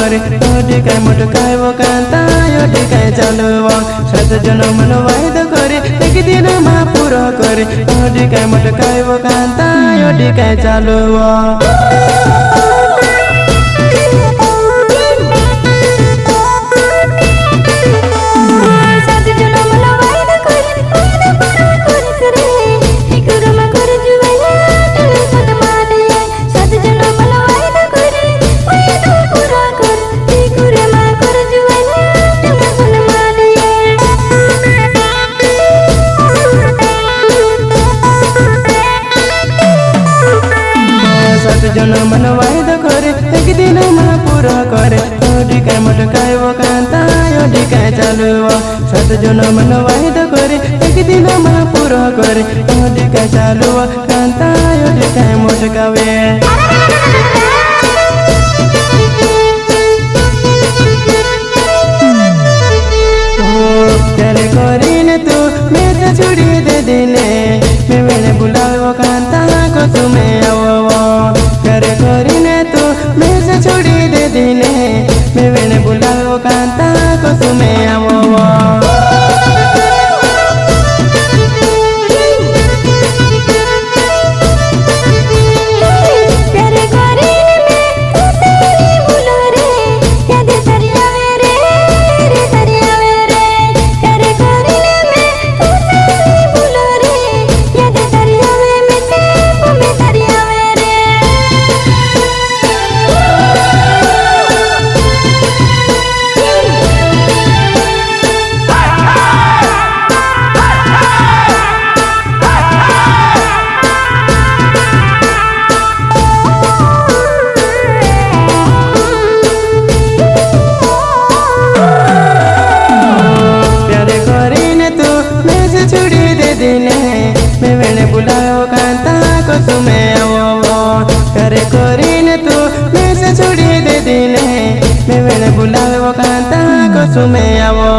करे ओडी काय मटकाय वो कांता ओडी काय चालवा सात जन्म नो वायदा करे एक दिन मा पूरा करे ओडी काय मटकाय वो कांता ओडी काय चालवा जन्म न वायदा करे एक दिन मा पूरा करे ओडी काय मटकाय वो कांता ओडी काय चालवा सात जन्म न वायदा करे एक दिन मा पूरा करे ओडी काय चालवा कांता ओडी काय मटकावे तेरे करीने तू मैं तो छुड़ी दे दिने मैं मैंने बुलाओ कांता को तुम्हें आवो करे करीने तू मैं से छोड़ी दे दिने मैं मैंने बुलाओ कांता को तुम्हें आवो मैं मैंने बुलाओ कांता को तुम्हें आवो करे करीने तू मैं से छोड़ी दे दिने मैं मैंने बुलाओ कांता को तुम्हें आवो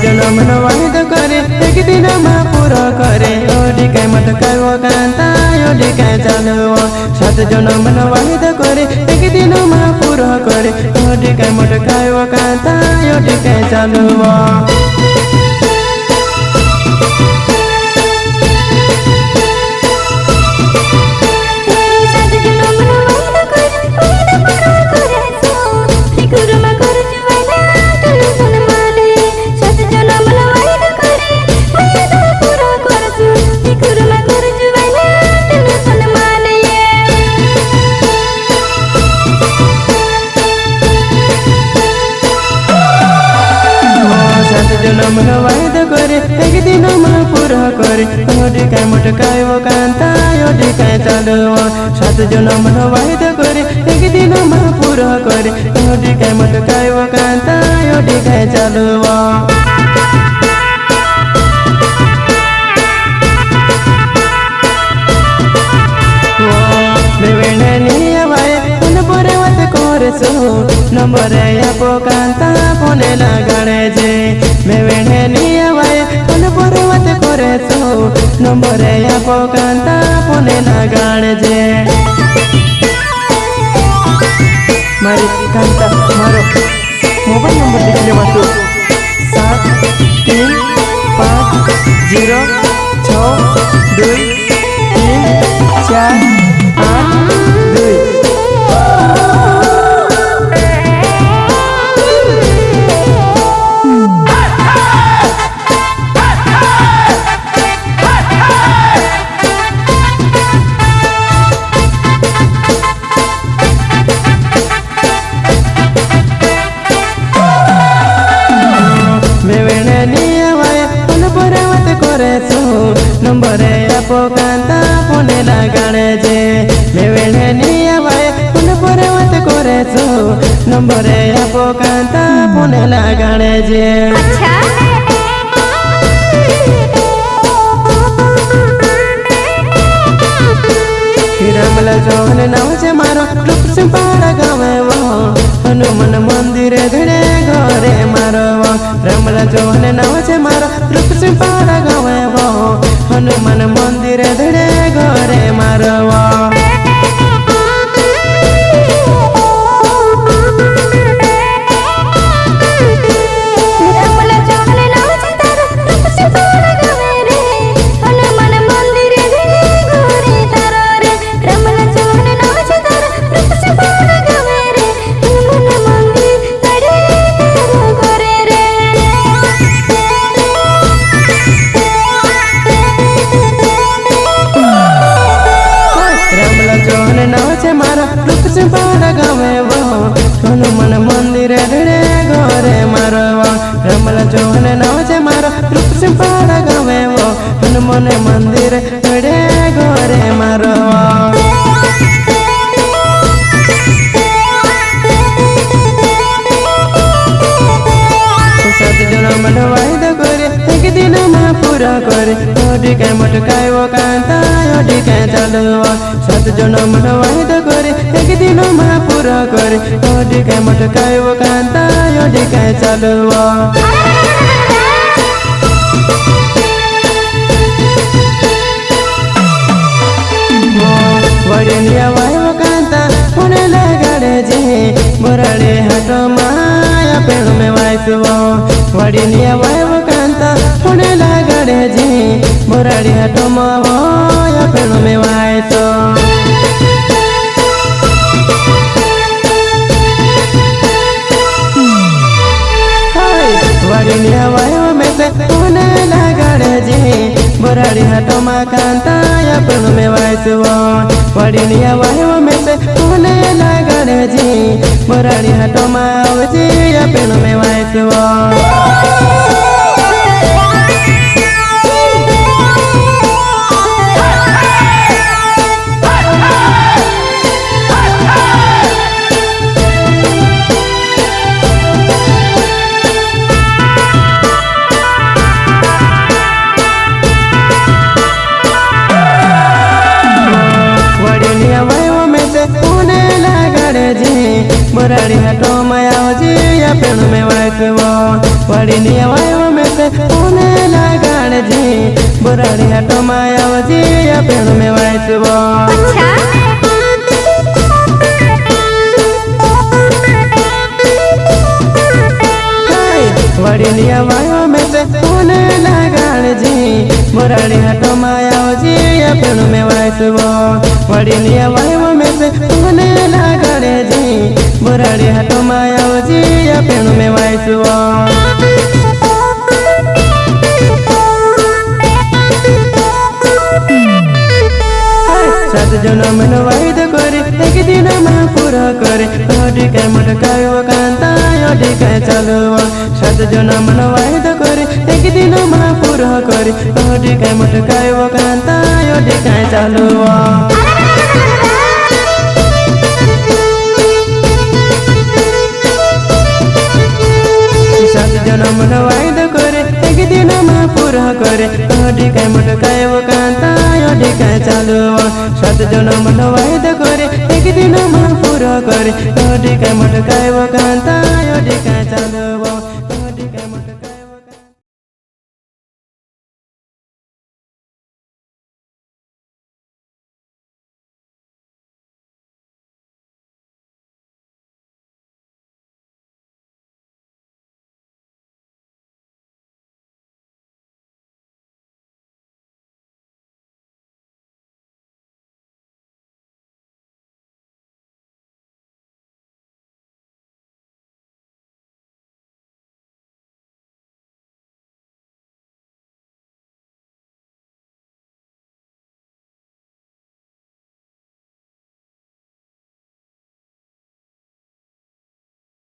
जन्म न वायदा करे एक दिन मा पूरा करे ओडी काय मटकाय वो कांता ओडी काय चालवा सात जन्म न वायदा करे एक दिन मा पूरा करे ओडी काय मटकाय वो कांता ओडी काय चालवा जन्म न वायदा करे एक दिन मा पूरा करे ओडी काय मटकाय वो कांता ओडी काय चालवा सात जन्म न वायदा करे एक दिन मा पूरा करे ओडी काय मटकाय वो कांता ओडी काय चालवा नंबर आपो कांता फोने लगाड़े जे मैं वेणे नहीं आवाए फोन पर बात करे तो नंबर आपो कांता फोने लगाड़े जे मारी कांता मारो मोबाइल नंबर लिख ले मातो 735062348 नंबर आपो कांता फोने लगाड़े जे मैं वेणे नहीं आवाए फोन पर बात करे तो नंबरे आपो कांता पुणे लगाड़े जे रमला जोहन नाव छे मारो रूप सिंपाड़ा गावे वो हनुमान मंदिर धड़े घरे मारो वो रमला जोहन नाव छे मारो रूप सिंपाड़ा गावे वो हनुमान मंदिर धड़े घरे मारो वो सिंपाड़ा गावे वो हनुमान मंदिर धड़े घरे मारो वो रमला जोहन नाव छे मारो रूप सिंपाड़ा गावे वो हनुमान मंदिर धड़े घरे मारो सात जन मन वायदा करे एक दिन में पूरा करे ओडी के मटकाय वो कांता ओडी के चलवा सात जन मन वायदा करे एक दिन में पूरा करे ओडी के मटकाय वो कांता ओडी के चलवा वड़िया वाय वो कांता पुणे लगाड़े जे बोराड़े हाटो माया पेड़ में वायसवो वड़िया वाय वो कांता पुणे लगाड़े जे बोराड़े हाटो माया पेड़ में वायसो वड़िया वाय में से पुणे लगाड़े जे बोराड़ी हाटो मा कांता या पेड़ में वायसवो वड़िया वाय में से पुणे लगाड़े जे बोराड़ी हाटो मा आवजे या पेड़ में वायसवो बोराड़ी हाटो माया जी या पेड़ में वायसवो वड़िया वाय में से पुणे लगाड़े जी बोराड़ी हाटो माया जी या पेड़ में वायसवो वड़िया वाय में से पुणे लगाड़े जी बोराड़ी हाटो माया जी या पेड़ में वायसवो वड़िया वाय में से पुणे लगाड़े जी बोराड़ी हाटो माया जी या पेड़ में वायसवो सात जन मन वायदा करे एक दिन में पूरा करे ओडी के मटकाय वो कांता ओडी के चलवा सात जन मन वायदा करे एक दिन में पूरा करे ओडी के मटकाय वो कांता ओडी के चलवा सात जन मन वायदा करे एक दिन में पूरा करे ओडी के मटकाय वो कांता ओडी के चलवा सात जन मन वायदा करे एक दिन में पूरा करे ओडी के मटकाय वो कांता ओडी के चलवा।